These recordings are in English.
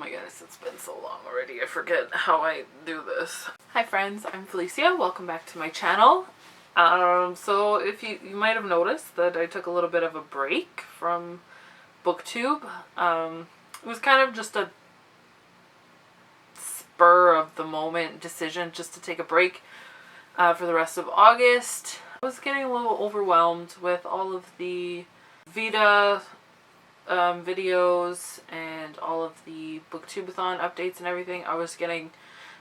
my goodness, it's been so long already. I forget how I do this. Hi friends, I'm Felicia. Welcome back to my channel. So if you might have noticed that I took a little bit of a break from BookTube. It was kind of just a spur of the moment decision just to take a break for the rest of August. I was getting a little overwhelmed with all of the Vita videos and all of the BookTubeathon updates and everything. I was getting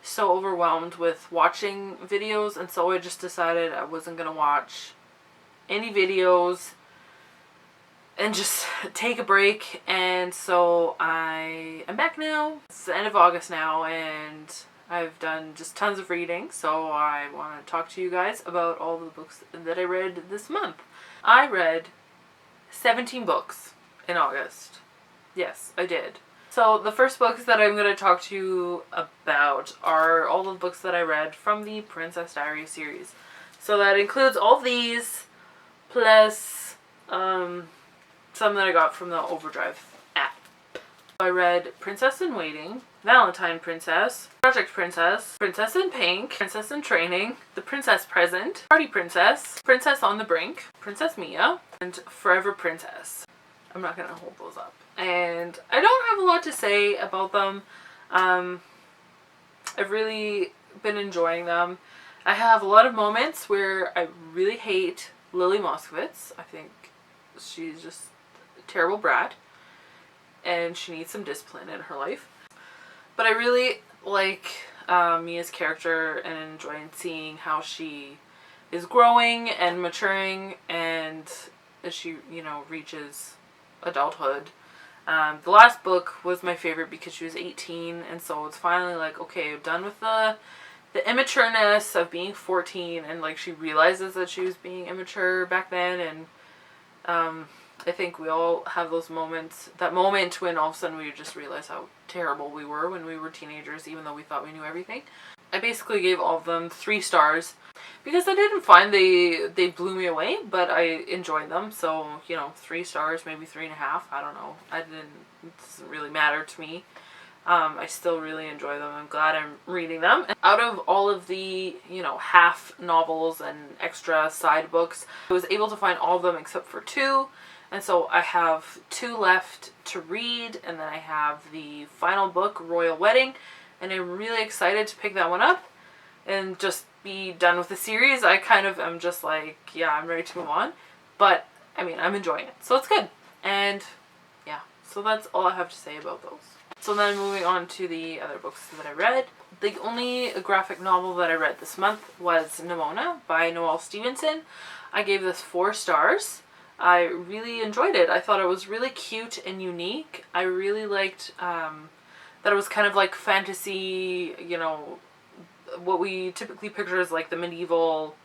so overwhelmed with watching videos, and so I just decided I wasn't gonna watch any videos and just take a break. And so I am back now. It's the end of August now, and I've done just tons of reading, so I want to talk to you guys about all the books that I read this month. I read 17 books in August. Yes, I did. So the first books that I'm going to talk to you about are all the books that I read from the Princess Diaries series. So that includes all of these, plus some that I got from the Overdrive app. I read Princess in Waiting, Valentine Princess, Project Princess, Princess in Pink, Princess in Training, The Princess Present, Party Princess, Princess on the Brink, Princess Mia, and Forever Princess. I'm not going to hold those up. And I don't have a lot to say about them. I've really been enjoying them. I have a lot of moments where I really hate Lily Moskowitz. I think she's just a terrible brat, and she needs some discipline in her life. But I really like Mia's character and enjoying seeing how she is growing and maturing, and as she, reaches adulthood. The last book was my favorite because she was 18, and so it's finally like, okay, I'm done with the immatureness of being 14, and like she realizes that she was being immature back then. And I think we all have those moments, that moment when all of a sudden we just realize how terrible we were when we were teenagers, even though we thought we knew everything. I basically gave all of them 3 stars because I didn't find they blew me away, but I enjoyed them. So, 3 stars, maybe 3.5. I don't know. It doesn't really matter to me. I still really enjoy them. I'm glad I'm reading them. And out of all of the, half novels and extra side books, I was able to find all of them except for 2. And so I have 2 left to read, and then I have the final book, Royal Wedding, and I'm really excited to pick that one up and just be done with the series. I kind of am just like, yeah, I'm ready to move on. But, I'm enjoying it. So it's good. And, yeah. So that's all I have to say about those. So then moving on to the other books that I read. The only graphic novel that I read this month was Nimona by Noelle Stevenson. I gave this 4 stars. I really enjoyed it. I thought it was really cute and unique. I really liked that it was kind of like fantasy, what we typically picture as like the medieval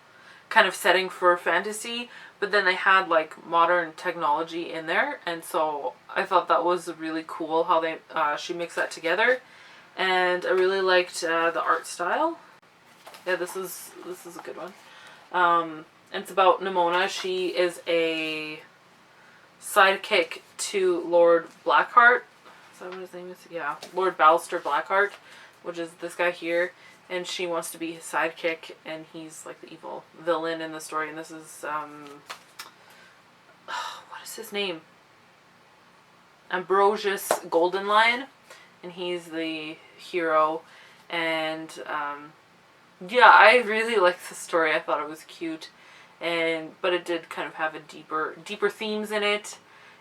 kind of setting for fantasy, but then they had like modern technology in there, and so I thought that was really cool how they she mixed that together, and I really liked the art style. Yeah, this is a good one. It's about Nimona. She is a sidekick to Lord Blackheart. Is that what his name is? Yeah, Lord Ballister Blackheart, which is this guy here. And she wants to be his sidekick, and he's like the evil villain in the story. And this is, what is his name? Ambrosius Goldenlion, and he's the hero. And, yeah, I really liked the story. I thought it was cute, but it did kind of have a deeper themes in it.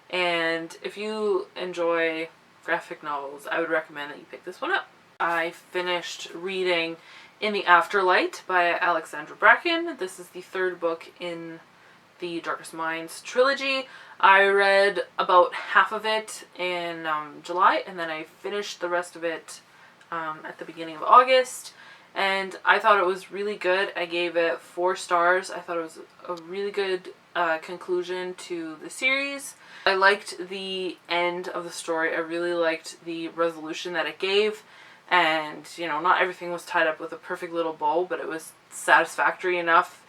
And if you enjoy graphic novels, I would recommend that you pick this one up. I finished reading In the Afterlight by Alexandra Bracken. This is the 3rd book in the Darkest Minds trilogy. I read about half of it in July, and then I finished the rest of it at the beginning of August. And I thought it was really good. I gave it 4 stars. I thought it was a really good conclusion to the series. I liked the end of the story. I really liked the resolution that it gave. And, not everything was tied up with a perfect little bow, but it was satisfactory enough.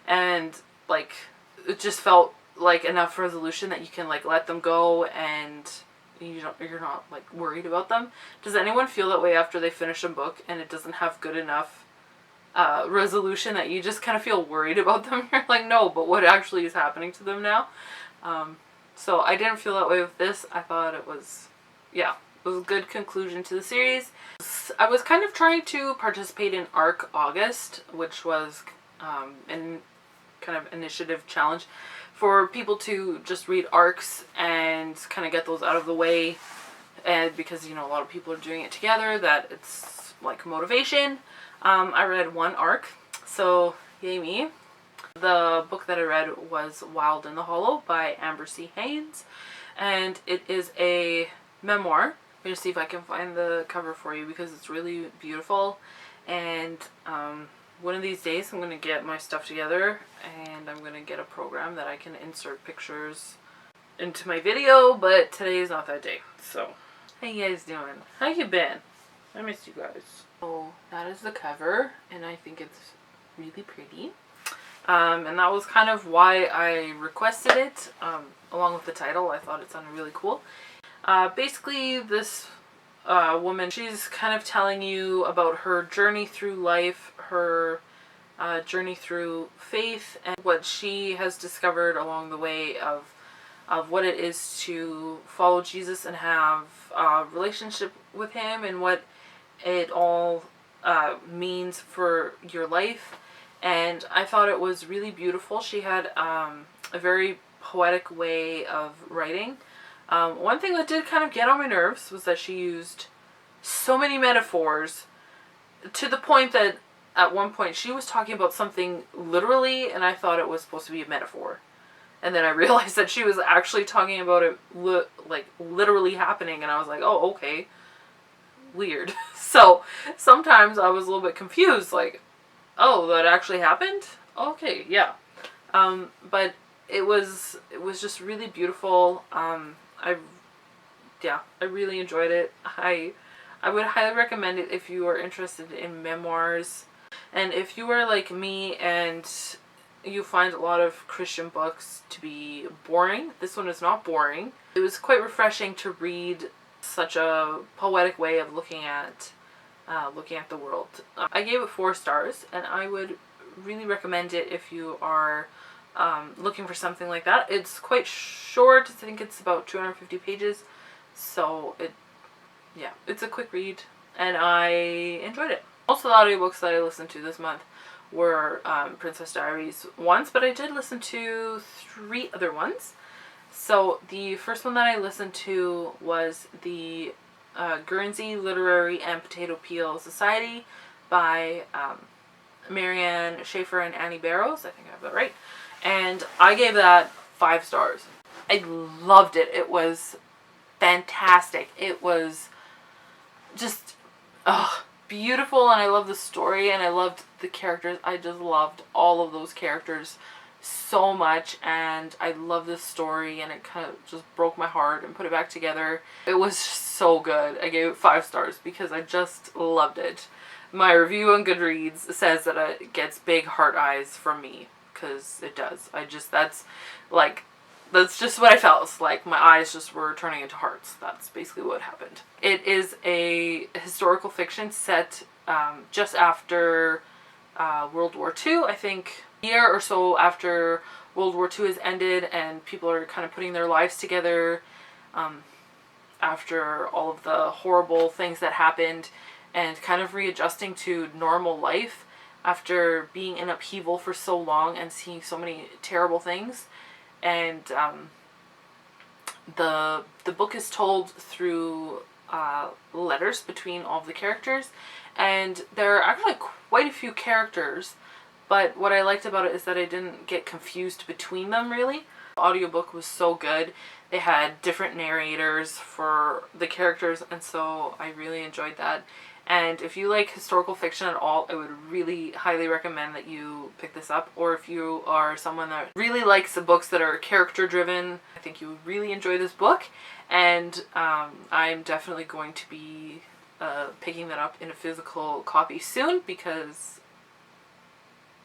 And, like, it just felt like enough resolution that you can, like, let them go and, you're not like worried about them. Does anyone feel that way after they finish a book and it doesn't have good enough resolution that you just kind of feel worried about them? You're like, no, but what actually is happening to them now? So I didn't feel that way with this. I thought it was, yeah, it was a good conclusion to the series. I was kind of trying to participate in ARC August, which was an kind of initiative challenge for people to just read ARCs and kind of get those out of the way. And because, you know, a lot of people are doing it together, that it's like motivation. I read one ARC, so yay me. The book that I read was Wild in the Hollow by Amber C. Haynes, and it is a memoir. I'm going to see if I can find the cover for you because it's really beautiful. And one of these days I'm going to get my stuff together and I'm going to get a program that I can insert pictures into my video, but today is not that day. So, how you guys doing? How you been? I missed you guys. So that is the cover, and I think it's really pretty. And that was kind of why I requested it, along with the title. I thought it sounded really cool. Basically, this woman, she's kind of telling you about her journey through life, her journey through faith, and what she has discovered along the way of what it is to follow Jesus and have a relationship with him, and what it all means for your life. And I thought it was really beautiful. She had a very poetic way of writing. One thing that did kind of get on my nerves was that she used so many metaphors to the point that at one point she was talking about something literally and I thought it was supposed to be a metaphor. And then I realized that she was actually talking about it like literally happening, and I was like, oh, okay. Weird. So sometimes I was a little bit confused, like, oh, that actually happened? Okay, yeah. But it was just really beautiful. I really enjoyed it. I would highly recommend it if you are interested in memoirs. And if you are like me and you find a lot of Christian books to be boring, this one is not boring. It was quite refreshing to read such a poetic way of looking at the world. I gave it 4 stars, and I would really recommend it if you are looking for something like that. It's quite short. I think it's about 250 pages, so it's a quick read, and I enjoyed it. Most of the audiobooks that I listened to this month were Princess Diaries once, but I did listen to 3 other ones. So the first one that I listened to was the Guernsey Literary and Potato Peel Society by Marianne Schaefer and Annie Barrows. I think I have that right. And I gave that 5 stars. I loved it. It was fantastic. It was just beautiful, and I loved the story, and I loved the characters. I just loved all of those characters so much, and I love this story, and it kind of just broke my heart and put it back together. It was so good. I gave it 5 stars because I just loved it. My review on Goodreads says that it gets big heart eyes from me, because it does. That's just what I felt. It's like my eyes just were turning into hearts. That's basically what happened. It is a historical fiction set just after World War II, I think. Year or so after World War II has ended and people are kind of putting their lives together after all of the horrible things that happened, and kind of readjusting to normal life after being in upheaval for so long and seeing so many terrible things. And the book is told through letters between all of the characters, and there are actually quite a few characters. But what I liked about it is that I didn't get confused between them, really. The audiobook was so good. They had different narrators for the characters, and so I really enjoyed that. And if you like historical fiction at all, I would really highly recommend that you pick this up. Or if you are someone that really likes the books that are character driven, I think you would really enjoy this book. And I'm definitely going to be picking that up in a physical copy soon, because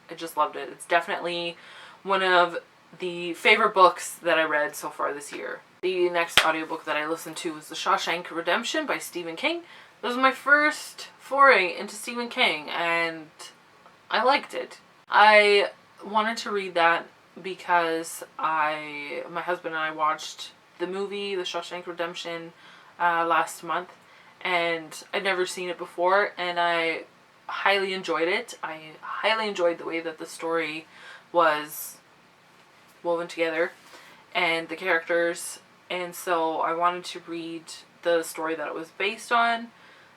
I just loved it. It's definitely one of the favorite books that I read so far this year. The next audiobook that I listened to was The Shawshank Redemption by Stephen King. This was my first foray into Stephen King, and I liked it. I wanted to read that because my husband and I watched the movie The Shawshank Redemption last month, and I'd never seen it before, and I highly enjoyed it. I highly enjoyed the way that the story was woven together and the characters, and so I wanted to read the story that it was based on.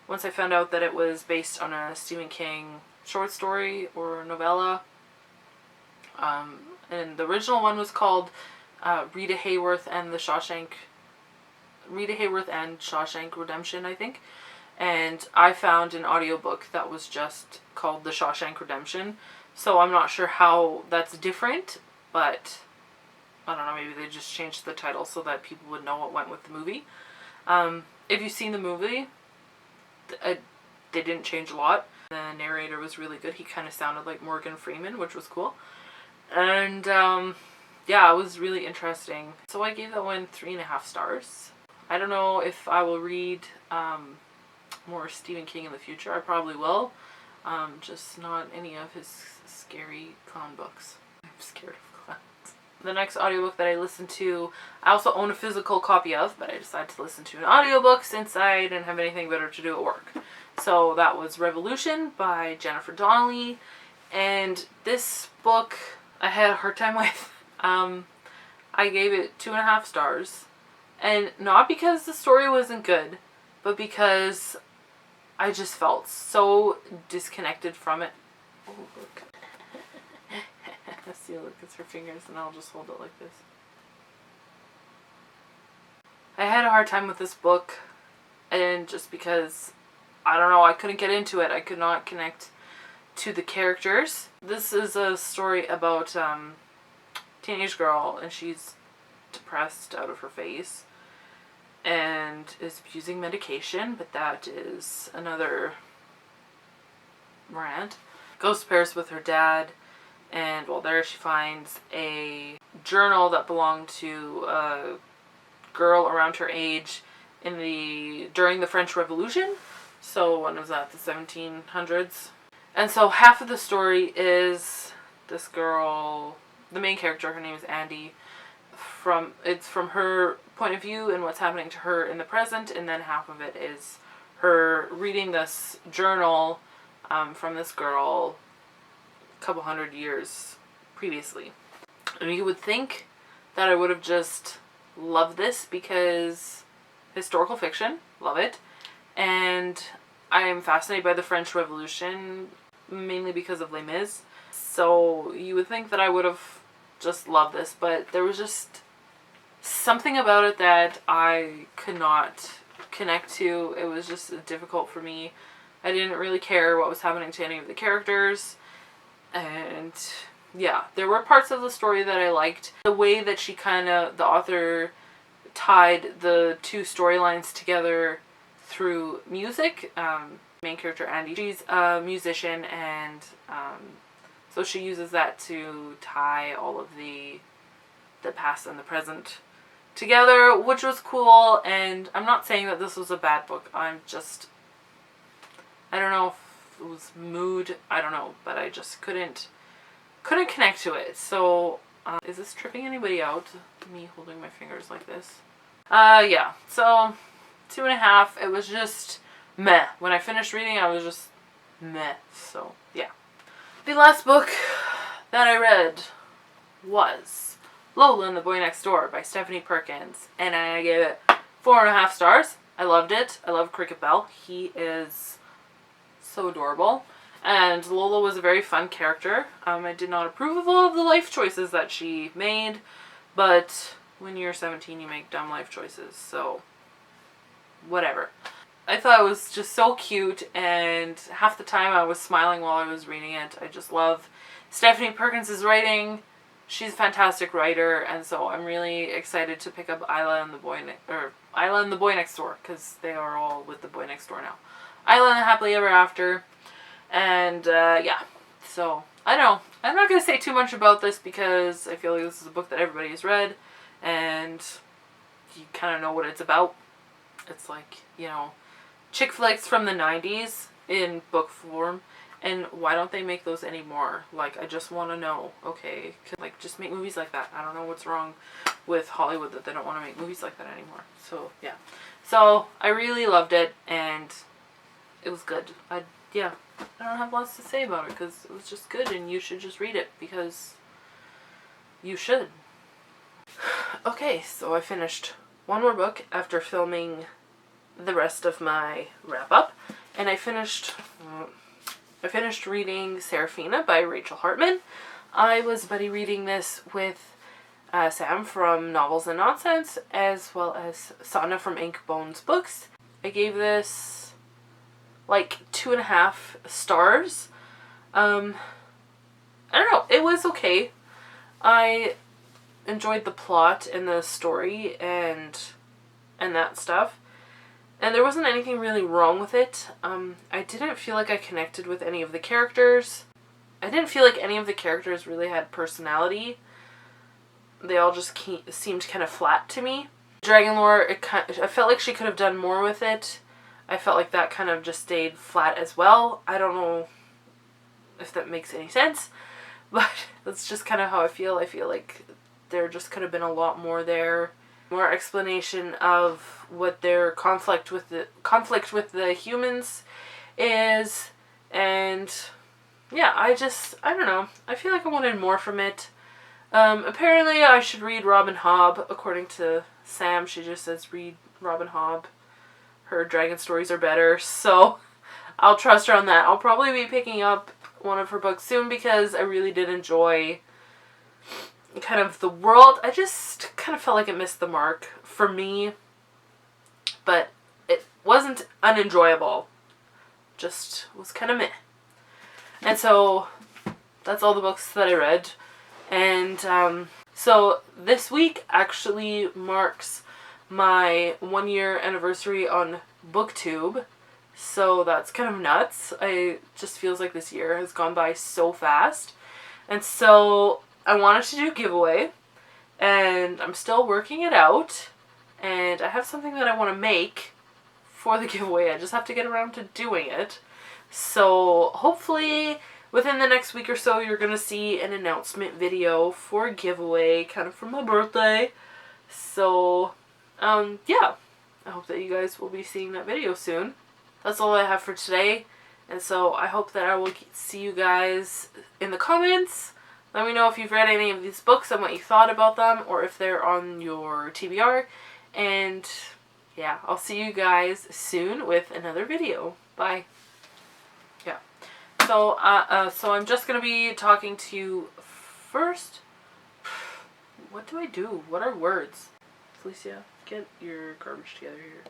Once I found out that it was based on a Stephen King short story or novella, and the original one was called Rita Hayworth and Shawshank Redemption, I think. And I found an audiobook that was just called The Shawshank Redemption. So I'm not sure how that's different, but I don't know, maybe they just changed the title so that people would know what went with the movie. If you've seen the movie, they didn't change a lot. The narrator was really good. He kind of sounded like Morgan Freeman, which was cool. And yeah, it was really interesting. So I gave that one 3.5 stars. I don't know if I will read more Stephen King in the future. I probably will. Just not any of his scary clown books. I'm scared of clowns. The next audiobook that I listened to, I also own a physical copy of, but I decided to listen to an audiobook since I didn't have anything better to do at work. So that was Revolution by Jennifer Donnelly. And this book I had a hard time with. I gave it 2.5 stars. And not because the story wasn't good, but because I just felt so disconnected from it. Oh, look. See, look, it's her fingers, and I'll just hold it like this. I had a hard time with this book, and just because, I don't know, I couldn't get into it. I could not connect to the characters. This is a story about teenage girl, and she's depressed out of her face and is abusing medication, but that is another rant. Goes to Paris with her dad, and while there she finds a journal that belonged to a girl around her age during the French Revolution. So when was that? The 1700s. And so half of the story is this girl, the main character, her name is Andy. It's from her point of view and what's happening to her in the present, and then half of it is her reading this journal from this girl a couple hundred years previously. And you would think that I would have just loved this because historical fiction, love it, and I am fascinated by the French Revolution mainly because of Les Mis. So you would think that I would have just loved this, but there was just something about it that I could not connect to. It was just difficult for me. I didn't really care what was happening to any of the characters. And yeah, there were parts of the story that I liked. The way that the author tied the two storylines together through music. Main character Andy, she's a musician, and so she uses that to tie all of the past and the present together, which was cool. And I'm not saying that this was a bad book. I don't know if it was mood, I don't know, but I just couldn't connect to it. So is this tripping anybody out, me holding my fingers like this? Yeah, so 2.5. It was just meh. When I finished reading, I was just meh. So yeah. The last book that I read was Lola and the Boy Next Door by Stephanie Perkins, and I gave it 4.5 stars. I loved it. I love Cricket Bell. He is so adorable, and Lola was a very fun character. I did not approve of all of the life choices that she made, but when you're 17 you make dumb life choices, so whatever. I thought it was just so cute, and half the time I was smiling while I was reading it. I just love Stephanie Perkins' writing. She's a fantastic writer, and so I'm really excited to pick up Isla and the Boy Next Door, because they are all with the Boy Next Door now. Isla and the Happily Ever After, and yeah. So I don't know. I'm not going to say too much about this because I feel like this is a book that everybody has read, and you kind of know what it's about. It's like, you know, chick flicks from the 90s in book form. And why don't they make those anymore? Like, I just want to know, okay, like, just make movies like that. I don't know what's wrong with Hollywood that they don't want to make movies like that anymore. So, yeah. So, I really loved it, and it was good. I don't have lots to say about it, because it was just good, and you should just read it, because you should. Okay, so I finished one more book after filming the rest of my wrap-up, and I finished reading Seraphina by Rachel Hartman. I was buddy reading this with Sam from Novels and Nonsense, as well as Sana from Ink Bones Books. I gave this like 2.5 stars. I don't know, it was okay. I enjoyed the plot and the story and that stuff. And there wasn't anything really wrong with it. I didn't feel like I connected with any of the characters. I didn't feel like any of the characters really had personality. They all just seemed kind of flat to me. Dragon lore, I felt like she could have done more with it. I felt like that kind of just stayed flat as well. I don't know if that makes any sense, but that's just kind of how I feel. I feel like there just could have been a lot more there. More explanation of what their conflict with the humans is, and yeah, I don't know. I feel like I wanted more from it. Apparently I should read Robin Hobb. According to Sam, she just says read Robin Hobb. Her dragon stories are better, so I'll trust her on that. I'll probably be picking up one of her books soon because I really did enjoy kind of the world. I just kind of felt like it missed the mark for me, but it wasn't unenjoyable. Just was kind of meh. And so that's all the books that I read. And so this week actually marks my 1-year anniversary on BookTube. So that's kind of nuts. It just feels like this year has gone by so fast. And so I wanted to do a giveaway, and I'm still working it out, and I have something that I want to make for the giveaway. I just have to get around to doing it. So hopefully within the next week or so you're going to see an announcement video for a giveaway kind of for my birthday. So yeah, I hope that you guys will be seeing that video soon. That's all I have for today, and so I hope that I will see you guys in the comments. Let me know if you've read any of these books and what you thought about them, or if they're on your TBR. And yeah, I'll see you guys soon with another video. Bye. Yeah. So I'm just gonna be talking to you first. What do I do? What are words? Felicia, get your garbage together here.